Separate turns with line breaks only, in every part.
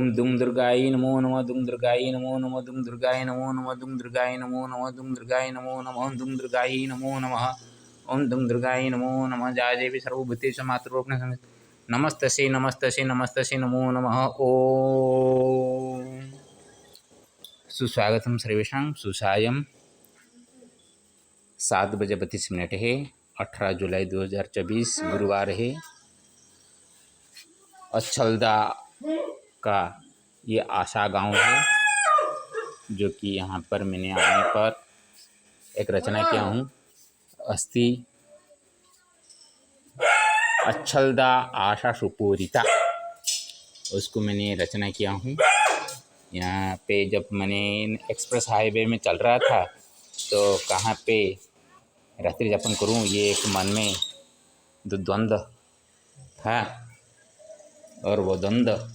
ओम दुम दुर्गाय नमो नमः दुम दुर्गाय नमो नमः दुम दुर्गाय नमो नमः दुम दुर्गाय नमो नमः दुम दुर्गाय नमो नमः दुम दुर्गाय नमो नमः ओम दुम दुर्गाय नमो नमः जय देवी सर्वभूतेषु मातृरूपिणे नमस्तस्यै नमस्तस्यै नमस्तस्यै नमो नमः। ओम सुस्वागतम सर्वेषां सुसायं 7:32 है। 18 जुलाई 2024 गुरुवार है। अच्छलदा का ये आशा गांव है, जो कि यहाँ पर मैंने आने पर एक रचना किया हूँ। अस्ति अच्छलदा आशा सुपूरिता, उसको मैंने रचना किया हूँ। यहाँ पे जब मैंने एक्सप्रेस हाईवे में चल रहा था तो कहाँ पे रात्रि यापन करूँ, ये एक मन में द्वंद्व था। और वो द्वंद्व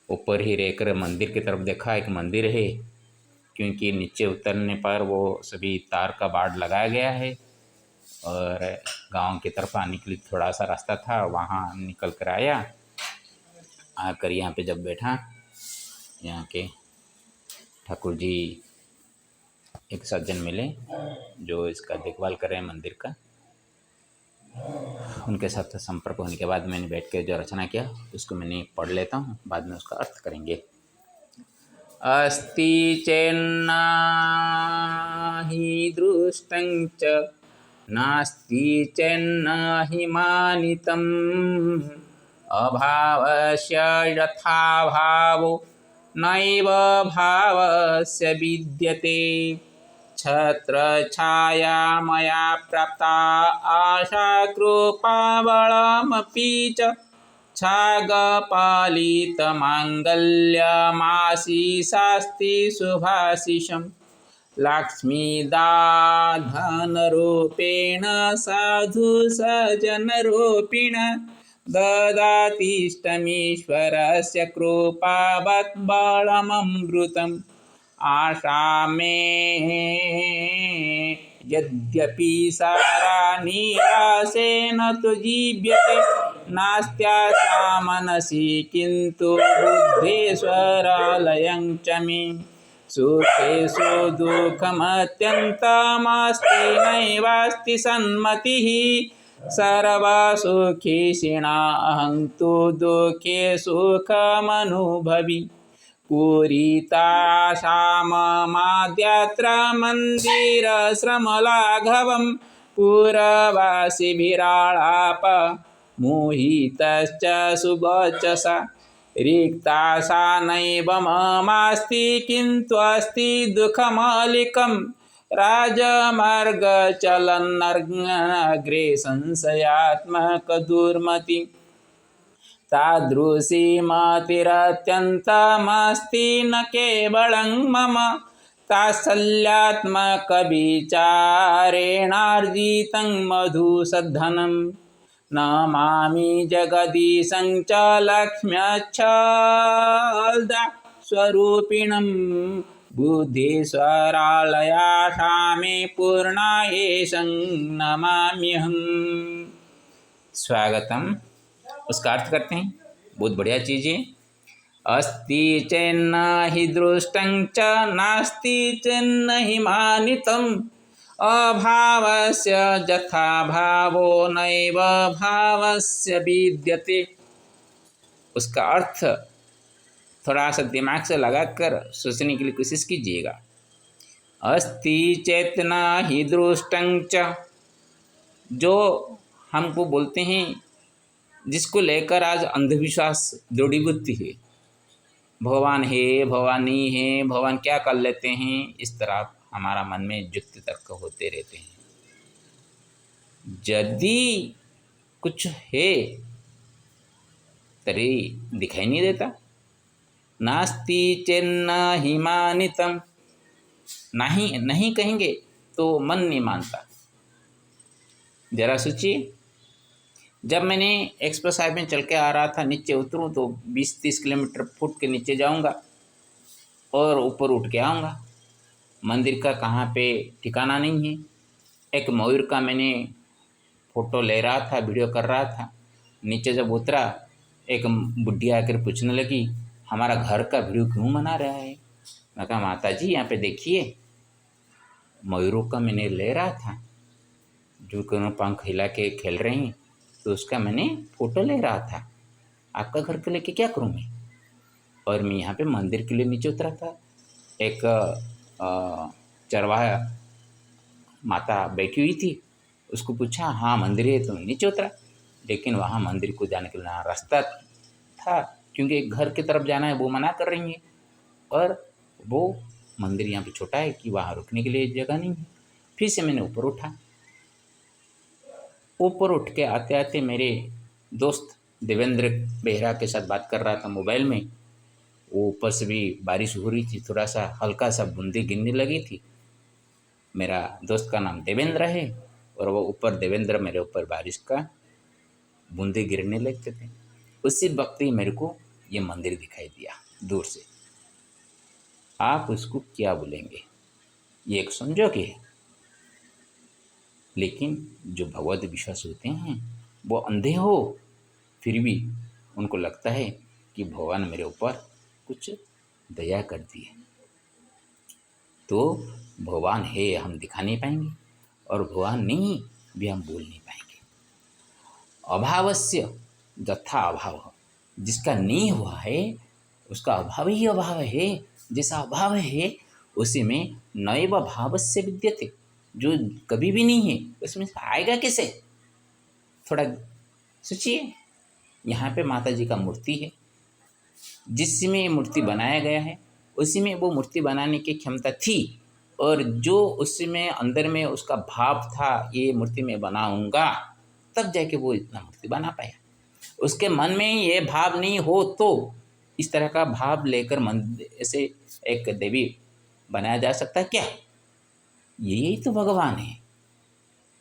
ऊपर ही रहकर मंदिर की तरफ देखा। एक मंदिर है, क्योंकि नीचे उतरने पर वो सभी तार का बाड़ लगाया गया है। और गांव की तरफ आने के लिए थोड़ा सा रास्ता था, वहाँ निकल कर आकर यहाँ पे जब बैठा, यहाँ के ठाकुर जी एक सज्जन मिले जो इसका देखभाल कर रहे हैं मंदिर का। उनके साथ संपर्क होने के बाद मैंने बैठ के जो रचना किया उसको मैंने पढ़ लेता हूँ, बाद में उसका अर्थ करेंगे। अस्ति चेन्नाहि दृष्टं च नास्ति चेन्नाहि मानितम् अभावस्य यथा भावो नैव भावस्य विद्यते छत्रछाया मया प्राप्ता आशा कृपाबलमपि च छागपालितमाङ्गल्यमाशिषास्ति शुभाशिषं लक्ष्मीदाधनरूपेण साधु सजनरूपिण ददातिष्टमीश्वरस्य कृपावद्बलममृतम् आशा मे यद्यपि सारा निराशेन तु जीव्यते नास्त्याशा मनसि किन्तु बुद्धेश्वरालयं च मे सुखेषु दुःखमत्यन्तमस्ति नैवास्ति सन्मतिः सर्वसुखीषिणा अहं तु दुःखे सुखमनुभवि पूरिताशाममाद्यत्र मन्दिरश्रमलाघवं पुरवासिभिराळाप मोहितश्च सुवचसा रिक्ताशा नैव ममास्ति किन्तु अस्ति दुःखमालिकं राजमार्गचलन्नग्रे संशयात्मकदुर्मति तादृशी मतिरत्यन्तमस्ति न केवलं मम तात्सल्यात्मकविचारेणार्जितं मधुसद्धनं नमामि जगदीशं च लक्ष्म्यच्छलदा स्वरूपिणं बुद्धेश्वरालयाशा मे पूर्णायेशं नमाम्यहम्। स्वागतम। उसका अर्थ करते हैं, बहुत बढ़िया चीज़ है। अस्ति चेन्नाहि दृष्टं च नास्ति चेन्नहि मानितम् अभावस्य यथा भावो नैव भावस्य विद्यते। उसका अर्थ थोड़ा सा दिमाग से लगाकर सोचने की कोशिश कीजिएगा। अस्ति चेतना ही दृष्टं च, जो हमको बोलते हैं, जिसको लेकर आज अंधविश्वास दृढ़ीभूत है, भगवान है, भवानी है, भगवान क्या कर लेते हैं, इस तरह हमारा मन में युक्ति तर्क होते रहते हैं। यदि कुछ है तरी दिखाई नहीं देता। नास्ति चेन्न हिमानितम, नहीं कहेंगे तो मन नहीं मानता। जरा सोचिए, जब मैंने एक्सप्रेस हाईवे में चल के आ रहा था, नीचे उतरूँ तो 20-30 किलोमीटर फुट के नीचे जाऊंगा और ऊपर उठ के आऊँगा। मंदिर का कहाँ पे ठिकाना नहीं है। एक मयूर का मैंने फ़ोटो ले रहा था, वीडियो कर रहा था। नीचे जब उतरा, एक बुढ़िया आकर पूछने लगी, हमारा घर का वीडियो क्यों बना रहा है? मैं कहा माता जी यहाँ पे देखिए, मयूरों का मैंने ले रहा था, जो दोनों पंख हिला के खेल रहे हैं, तो उसका मैंने फ़ोटो ले रहा था। आपका घर को लेके क्या करूँ मैं? और मैं यहाँ पे मंदिर के लिए नीचे उतरा था। एक चरवाहा माता बैठी हुई थी, उसको पूछा हाँ मंदिर है, तो नीचे उतरा। लेकिन वहाँ मंदिर को जाने के लिए ना रास्ता था, क्योंकि घर की तरफ जाना है वो मना कर रही हैं, और वो मंदिर यहाँ पे छोटा है कि वहाँ रुकने के लिए जगह नहीं है। फिर से मैंने ऊपर उठा। ऊपर उठ के आते आते मेरे दोस्त देवेंद्र बेहरा के साथ बात कर रहा था मोबाइल में। वो ऊपर से भी बारिश हो रही थी, थोड़ा सा हल्का सा बूंदी गिरने लगी थी। मेरा दोस्त का नाम देवेंद्र है, और वो ऊपर देवेंद्र मेरे ऊपर बारिश का बूंदे गिरने लगते थे। उसी वक्त ही मेरे को ये मंदिर दिखाई दिया दूर से। आप उसको क्या बोलेंगे? ये एक संजोग है, लेकिन जो भगवत विश्वास होते हैं वो अंधे हो फिर भी उनको लगता है कि भगवान मेरे ऊपर कुछ दया कर दी है। तो भगवान है हम दिखा नहीं पाएंगे, और भगवान नहीं भी हम बोल नहीं पाएंगे। अभावस्य यथा अभाव, जिसका नहीं हुआ है उसका अभाव ही अभाव है। जैसा अभाव है उसी में नैव भावस्य विद्यते, जो कभी भी नहीं है उसमें आएगा कैसे? थोड़ा सोचिए। यहाँ पे माता जी का मूर्ति है, जिसमें ये मूर्ति बनाया गया है उसी में वो मूर्ति बनाने की क्षमता थी, और जो उसमें अंदर में उसका भाव था ये मूर्ति में बनाऊंगा, तब जाके वो इतना मूर्ति बना पाया। उसके मन में ये भाव नहीं हो तो इस तरह का भाव लेकर मंदिर से एक देवी बनाया जा सकता है क्या? यही तो भगवान है।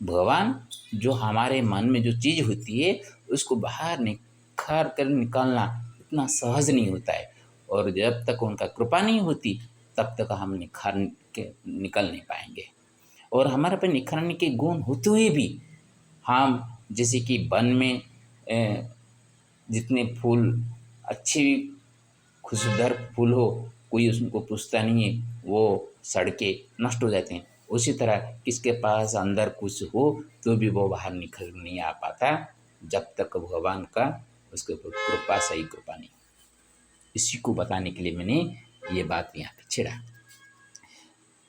भगवान जो हमारे मन में जो चीज़ होती है उसको बाहर निखार कर निकालना इतना सहज नहीं होता है, और जब तक उनका कृपा नहीं होती तब तक हम निखार के निकल नहीं पाएंगे। और हमारे पे निखरने के गुण होते हुए भी हम जैसे कि वन में जितने फूल अच्छी खुशबूदार फूल हो, कोई उसको पूछता नहीं है, वो सड़ के नष्ट हो जाते हैं। उसी तरह किसके पास अंदर कुछ हो तो भी वो बाहर निखर नहीं आ पाता जब तक भगवान का उसके ऊपर कृपा सही कृपा नहीं। इसी को बताने के लिए मैंने ये बात यहाँ पे छेड़ा।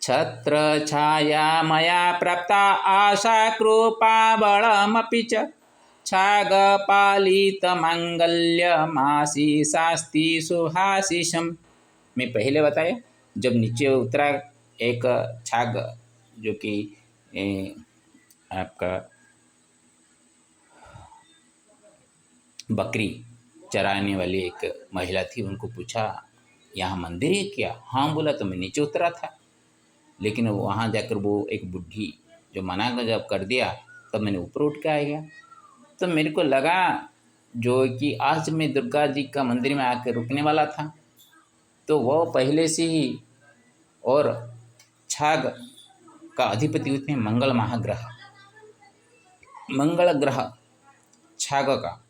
छत्र छाया मया प्राप्ता आशा कृपा बलमपि च छागपालितमाङ्गल्यमासी शास्ति सुहाशिषम। मैं पहले बताया जब नीचे उतरा एक छाग जो कि आपका बकरी चराने वाली एक महिला थी, उनको पूछा यहाँ मंदिर है क्या? हाँ बोला, तो मैं नीचे उतरा था। लेकिन वहाँ जाकर वो एक बुढ़ी जो मना जब कर दिया तब मैंने ऊपर उठ के आ गया। तो मेरे को लगा जो कि आज मैं दुर्गा जी का मंदिर में आकर रुकने वाला था, तो वो पहले से ही, और छाग का अधिपति होते हैं मंगल महाग्रह, मंगल ग्रह छाग का।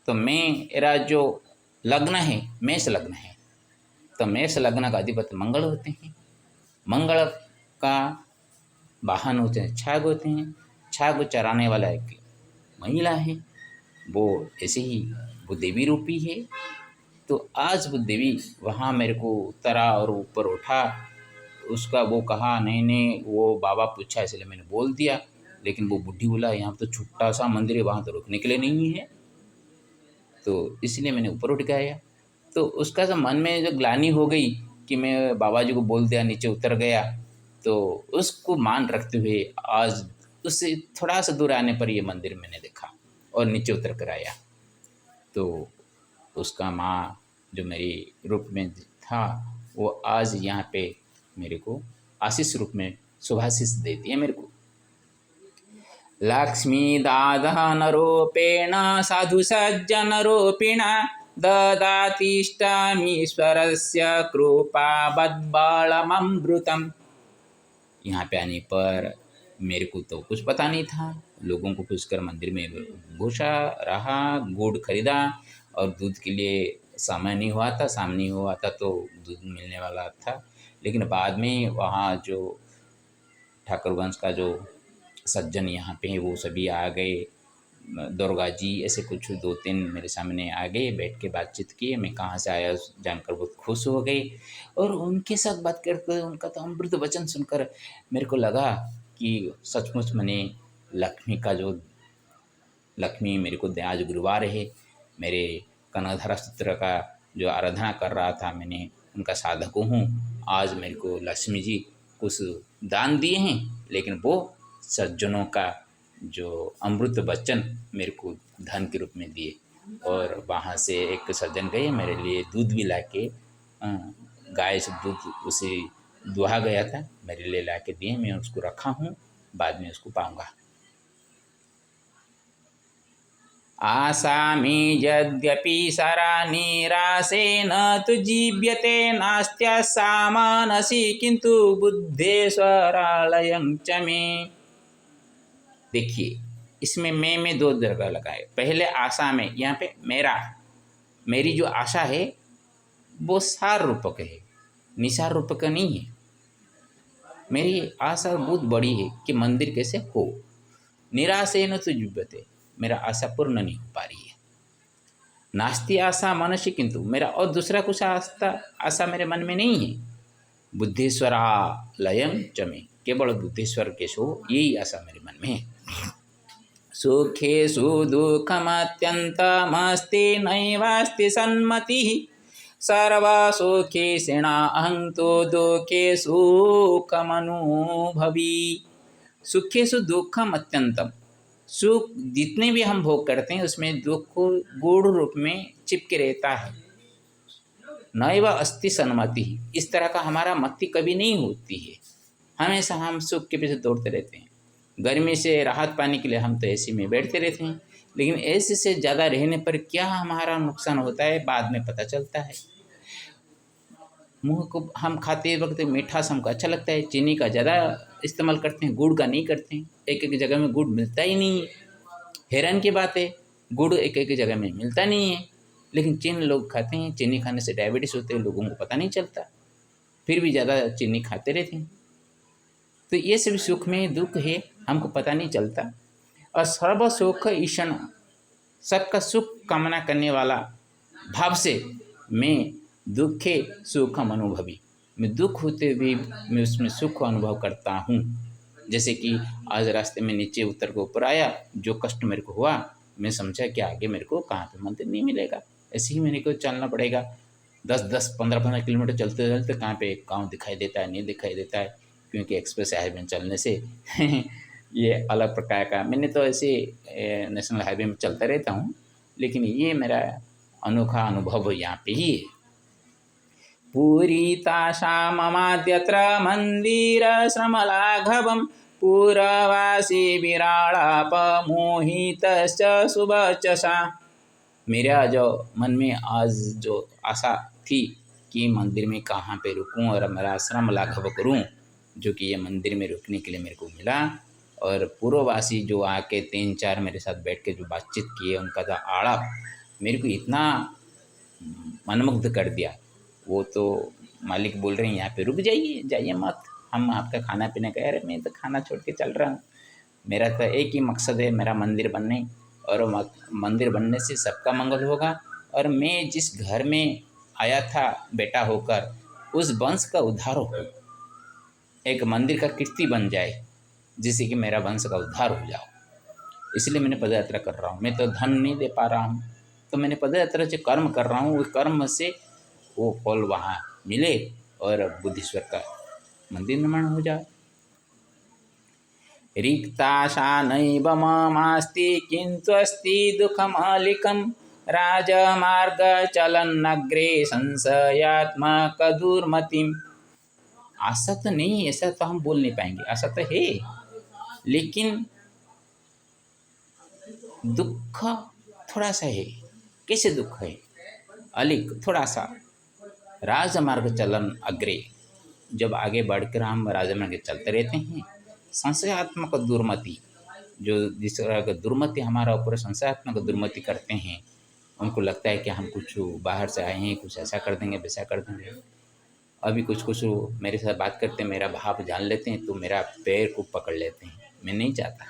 तो मेरा जो लग्न है मेष लग्न है, तो मेष लग्न का अधिपति मंगल होते हैं। मंगल का वाहन होते हैं छाग होते हैं। छाग चराने वाला एक महिला है, वो ऐसे ही वो देवी रूपी है। तो आज वो देवी वहाँ मेरे को उतरा और ऊपर उठा, उसका वो कहा नहीं नहीं वो बाबा पूछा इसलिए मैंने बोल दिया। लेकिन वो बुढ़ी बोला यहाँ तो छोटा सा मंदिर है, वहाँ तो रुकने के लिए नहीं है, तो इसलिए मैंने ऊपर उठ के आया। तो उसका जो मन में जो ग्लानि हो गई कि मैं बाबा जी को बोल दिया, नीचे उतर गया, तो उसको मान रखते हुए आज उससे थोड़ा सा दूर आने पर ये मंदिर मैंने देखा और नीचे उतर कर आया। तो उसका माँ जो मेरी रूप में था वो आज यहाँ पे मेरे को आशीष रूप में शुभाशीष देती है मेरे को। लक्ष्मी दाधन रूपेण साधु सज्जन रूपिणा ददातिष्ठामीश्वरस्य कृपा बद्बलममृतम्। यहाँ पे आने पर मेरे को तो कुछ पता नहीं था, लोगों को पूछकर मंदिर में घुसा रहा, गुड़ खरीदा और दूध के लिए समय नहीं हुआ था, शाम नहीं हुआ था तो दूध मिलने वाला था। लेकिन बाद में वहाँ जो ठाकुर वंश का जो सज्जन यहाँ पे हैं वो सभी आ गए, दुर्गा जी ऐसे कुछ 2-3 मेरे सामने आ गए, बैठ के बातचीत किए, मैं कहाँ से आया जानकर बहुत खुश हो गए। और उनके साथ बात करके उनका तो अमृत वचन सुनकर मेरे को लगा कि सचमुच मैंने लक्ष्मी का जो लक्ष्मी मेरे को आज गुरुवार है, मेरे कनकधारा सूत्र का जो आराधना कर रहा था मैंने, उनका साधक हूँ। आज मेरे को लक्ष्मी जी कुछ दान दिए हैं, लेकिन वो सज्जनों का जो अमृत वचन मेरे को धन के रूप में दिए। और वहाँ से एक सज्जन गए मेरे लिए दूध भी ला के, गाय से दूध उसे दुहा गया था, मेरे लिए ला के दिए। मैं उसको रखा हूँ, बाद में उसको पाऊँगा। आसामि यद्यपि सरानिरासेन तु जीव्यते नास्त्यस्सा मनसि किन्तु बुद्धेश्वरालयं च मे। देखिए इसमें मैं में 2 जगह लगाए। पहले आशा में, यहाँ पे मेरी जो आशा है वो सार रूपक है, निसार रूपक नहीं है। मेरी आशा बहुत बड़ी है कि मंदिर कैसे हो। निराशेन तु जीव्यते, मेरा आशा पूर्ण नहीं हो पा रही है। नास्ति आशा मनसि किंतु, मेरा और दूसरा कुछ आशा मेरे मन में नहीं है। बुद्धेश्वरालयं च मे, केवल बुद्धेश्वर के सो यही आशा मेरे मन में है। सुखेषु दुःखमत्यन्तमस्ति नैवास्ति सन्मतिः, सर्वसुखेषिणाहं तु दुःखेषु सुखमनुभवी। सुखेषु दुःखम अत्यंतम, सुख जितने भी हम भोग करते हैं उसमें दुख गूढ़ रूप में चिपके रहता है। नैव अस्ति सन्मति, इस तरह का हमारा मति कभी नहीं होती है। हमेशा हम सुख के पीछे दौड़ते रहते हैं। गर्मी से राहत पाने के लिए हम तो एसी में बैठते रहते हैं, लेकिन एसी से ज़्यादा रहने पर क्या हमारा नुकसान होता है बाद में पता चलता है। मुँह को हम खाते वक्त मीठास हमको अच्छा लगता है, चीनी का ज़्यादा इस्तेमाल करते हैं, गुड़ का नहीं करते हैं। एक एक जगह में गुड़ मिलता ही नहीं है। हैरान की बात है, गुड़ एक एक जगह में मिलता नहीं है, लेकिन चीनी लोग खाते हैं। चीनी खाने से डायबिटीज़ होते हैं, लोगों को पता नहीं चलता, फिर भी ज़्यादा चीनी खाते रहते हैं। तो ये सभी सुख में दुख है, हमको पता नहीं चलता। और सर्व सुख ईशन, सबका सुख कामना करने वाला भाव से मैं दुखे सुखम अनुभवी, मैं दुख होते हुए मैं उसमें सुख अनुभव करता हूँ। जैसे कि आज रास्ते में नीचे उतर के ऊपर आया, जो कष्ट मेरे को हुआ, मैं समझा कि आगे मेरे को कहाँ पे मंदिर नहीं मिलेगा, ऐसे ही मेरे को चलना पड़ेगा। 10-10, 15-15 किलोमीटर चलते चलते कहाँ पे गाँव दिखाई देता है, नहीं दिखाई देता है, क्योंकि एक्सप्रेस हाईवे में चलने से ये अलग प्रकार का। मैंने तो ऐसे नेशनल हाईवे में चलता रहता हूँ, लेकिन ये मेरा अनोखा अनुभव यहाँ पे ही है। पूरिताशा ममाद्यत्र मन्दिरश्रमलाघवं, पुरवासी विराळापमोहितश्च शुभचषा। मेरा जो मन में आज जो आशा थी कि मंदिर में कहाँ पे रुकूं और मेरा आश्रम लाघव करूं, जो कि ये मंदिर में रुकने के लिए मेरे को मिला। और पूर्ववासी जो आके 3-4 मेरे साथ बैठ के जो बातचीत किए, उनका जो आड़प मेरे को इतना मनमुग्ध कर दिया। वो तो मालिक बोल रहे हैं यहाँ पे रुक जाइए, जाइए मत, हम आपका खाना पीना कह रहे, मैं तो खाना छोड़ के चल रहा हूँ। मेरा तो एक ही मकसद है, मेरा मंदिर बनने, और मंदिर बनने से सबका मंगल होगा। और मैं जिस घर में आया था बेटा होकर, उस वंश का उद्धार हो, एक मंदिर का कीर्ति बन जाए, जिससे कि मेरा वंश का उद्धार हो जाओ। इसलिए मैंने पदयात्रा कर रहा हूँ। मैं तो धन नहीं दे पा रहा हूँ, तो मैंने पदयात्रा जो कर्म कर रहा हूँ, वो कर्म से वो फल वहाँ मिले और बुद्धेश्वर का मंदिर निर्माण हो जाए। रिक्ताशा नैव ममास्ति किन्तु अस्ति दुःखमालिकं, राजमार्गचलन्नग्रे संशयात्मक दुर्मतिम्। आशा तो नहीं है, ऐसा तो हम बोल नहीं पाएंगे, आशा तो है, लेकिन दुख थोड़ा सा है। कैसे दुख है? अलिक थोड़ा सा। राजमार्ग चलन अग्रे, जब आगे बढ़कर हम राजमार्ग चलते रहते हैं, संशयात्मक दुर्मति, जो जिस तरह का दुर्मति हमारा ऊपर संशयात्मक दुर्मति करते हैं, उनको लगता है कि हम कुछ बाहर से आए हैं, कुछ ऐसा कर देंगे, वैसा कर देंगे। अभी कुछ मेरे साथ बात करते हैं, मेरा भाव जान लेते हैं तो मेरा पैर को पकड़ लेते हैं। मैं नहीं चाहता,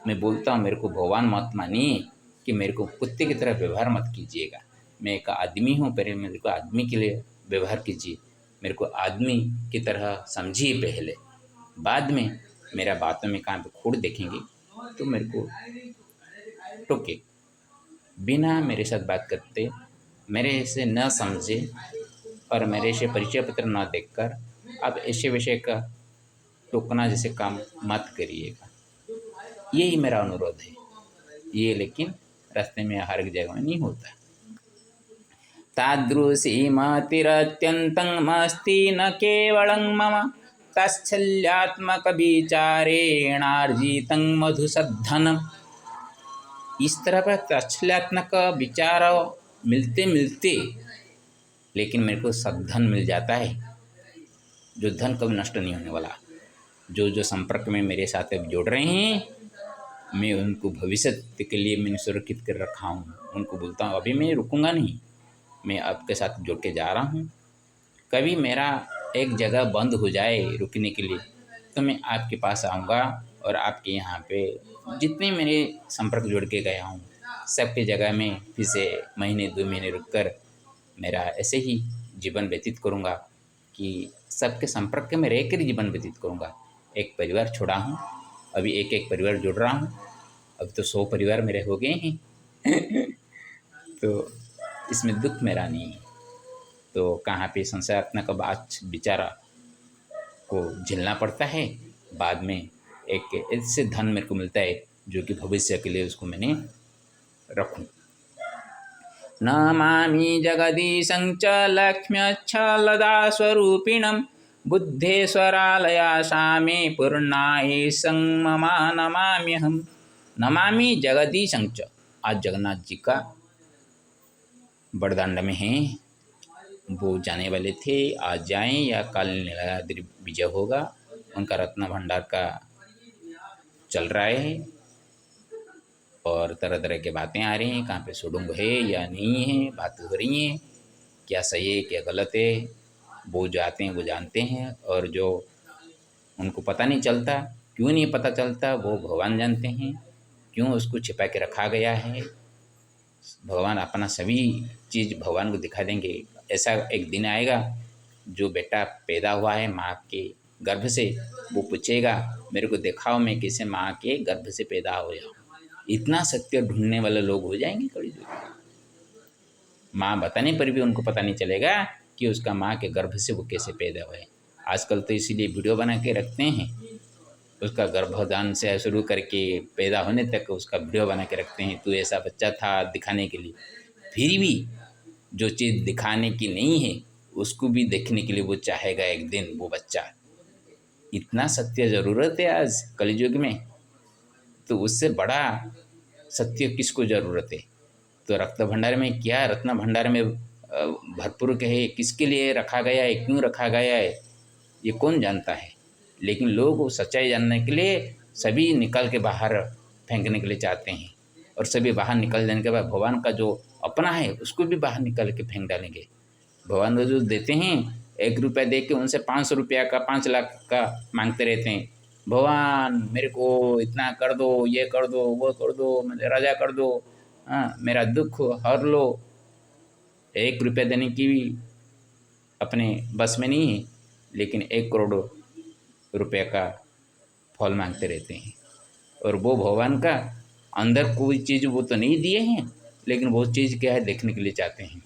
मैं बोलता हूँ मेरे को भगवान मत मानिए कि मेरे को कुत्ते की तरह व्यवहार मत कीजिएगा। मैं एक आदमी हूँ, पहले मेरे को आदमी के लिए व्यवहार कीजिए, मेरे को आदमी की तरह समझिए पहले, बाद में मेरा बातों में कहाँ पे खोट देखेंगे तो मेरे को टोके। बिना मेरे साथ बात करते, मेरे से न समझे और मेरे से परिचय पत्र न देखकर आप ऐसे विषय का टोकना जैसे काम मत करिएगा। यही मेरा अनुरोध है। ये लेकिन रास्ते में हर एक जगह में नहीं होता। तादृशी मतिरत्यन्तं मस्ति न केवलं मम ताच्छल्यात्मकविचारेणार्जितं मधुसद्धनम्। इस तरह का ताच्छल्यात्मक विचार मिलते मिलते लेकिन मेरे को सद्धन मिल जाता है, जो धन कभी नष्ट नहीं होने वाला। जो जो संपर्क में मेरे साथ अब जुड़ रहे हैं, मैं उनको भविष्य के लिए मैंने सुरक्षित कर रखा हूँ। उनको बोलता हूँ अभी मैं रुकूंगा नहीं, मैं आपके साथ जुड़ के जा रहा हूँ। कभी मेरा एक जगह बंद हो जाए रुकने के लिए तो मैं आपके पास आऊँगा और आपके यहाँ पे जितने मेरे संपर्क जुड़ के गया हूँ सबके जगह में फिर से महीने 2 महीने रुककर मेरा ऐसे ही जीवन व्यतीत करूँगा कि सबके संपर्क में रह कर ही जीवन व्यतीत करूँगा। एक परिवार छोड़ा हूँ, अभी एक एक परिवार जुड़ रहा हूँ, अब तो 100 परिवार मेरे हो गए हैं तो इसमें दुख मेरा नहीं है। तो कहाँ पे संशयात्मक बात विचारा को झेलना पड़ता है, बाद में एक ऐसे धन मेरे को मिलता है जो कि भविष्य के लिए उसको मैंने रखूँ। नमामि जगदीशं च लक्ष्म्यच्छलदा स्वरूपिणं बुद्धेश्वरालया सामे पूर्णायेशं ममा नमाम्यहम्। नमामि जगदीशं च, आज जगन्नाथ जी का बड़दांड में हैं, वो जाने वाले थे, आज जाएं या कल नीलाद्रि विजय होगा। उनका रत्न भंडार का चल रहा है और तरह तरह की बातें आ रही हैं, कहाँ पे सुडुंग है या नहीं है, बातें हो रही हैं, क्या सही है क्या गलत है, वो जो आते हैं वो जानते हैं। और जो उनको पता नहीं चलता, क्यों नहीं पता चलता, वो भगवान जानते हैं, क्यों उसको छिपा के रखा गया है। भगवान अपना सभी चीज़ भगवान को दिखा देंगे। ऐसा एक दिन आएगा, जो बेटा पैदा हुआ है माँ के गर्भ से, वो पूछेगा मेरे को दिखाओ मैं किसे माँ के गर्भ से पैदा हुआ। इतना सत्य ढूंढने वाले लोग हो जाएंगे कलयुग में। माँ बताने पर भी उनको पता नहीं चलेगा कि उसका माँ के गर्भ से वो कैसे पैदा हुए। आजकल तो इसीलिए वीडियो बना के रखते हैं, उसका गर्भधान से शुरू करके पैदा होने तक उसका वीडियो बना के रखते हैं, तो ऐसा बच्चा था दिखाने के लिए। फिर भी जो चीज़ दिखाने की नहीं है उसको भी देखने के लिए वो चाहेगा एक दिन वो बच्चा। इतना सत्य ज़रूरत है आज कलयुग में, तो उससे बड़ा सत्य किसको ज़रूरत है। तो रक्त भंडार में क्या, रत्न भंडार में भरपूर है, किसके लिए रखा गया है, क्यों रखा गया है, ये कौन जानता है। लेकिन लोग सच्चाई जानने के लिए सभी निकल के बाहर फेंकने के लिए चाहते हैं, और सभी बाहर निकल जाने के बाद भगवान का जो अपना है उसको भी बाहर निकल के फेंक डालेंगे। भगवान को जो देते हैं 1 रुपया दे के उनसे 500 रुपया का 5 लाख का मांगते रहते हैं। भगवान मेरे को इतना कर दो, ये कर दो, वो कर दो, मुझे राजा कर दो, हाँ मेरा दुख हर लो। 1 रुपया देने की भी अपने बस में नहीं है, लेकिन 1 करोड़ रुपये का फल मांगते रहते हैं। और वो भगवान का अंदर कोई चीज़ वो तो नहीं दिए हैं, लेकिन वो चीज़ क्या है देखने के लिए चाहते हैं।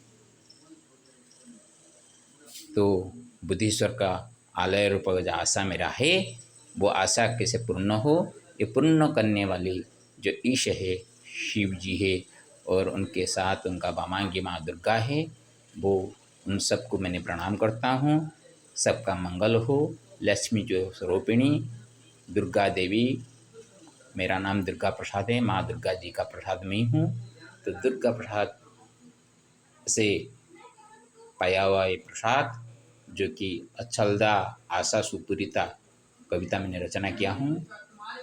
तो बुद्धेश्वर का आलय रूप जो आशा मेरा है, वो आशा कैसे पूर्ण हो, ये पूर्ण करने वाली जो ईश है शिव जी है, और उनके साथ उनका वामांगी माँ दुर्गा है। वो उन सबको मैंने प्रणाम करता हूँ। सबका मंगल हो। लक्ष्मी जो स्वरूपिणी दुर्गा देवी, मेरा नाम दुर्गा प्रसाद है, माँ दुर्गा जी का प्रसाद में ही हूँ। तो दुर्गा प्रसाद से पाया हुआ ये प्रसाद, जो कि अच्छलदा आशा सुपूरिता कविता मैंने रचना किया हूँ,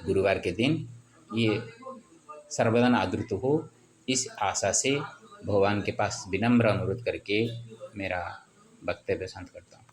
गुरुवार के दिन ये सर्वदा आदृत हो, इस आशा से भगवान के पास विनम्र अनुरोध करके मेरा वक्तव्य शांत करता हूँ।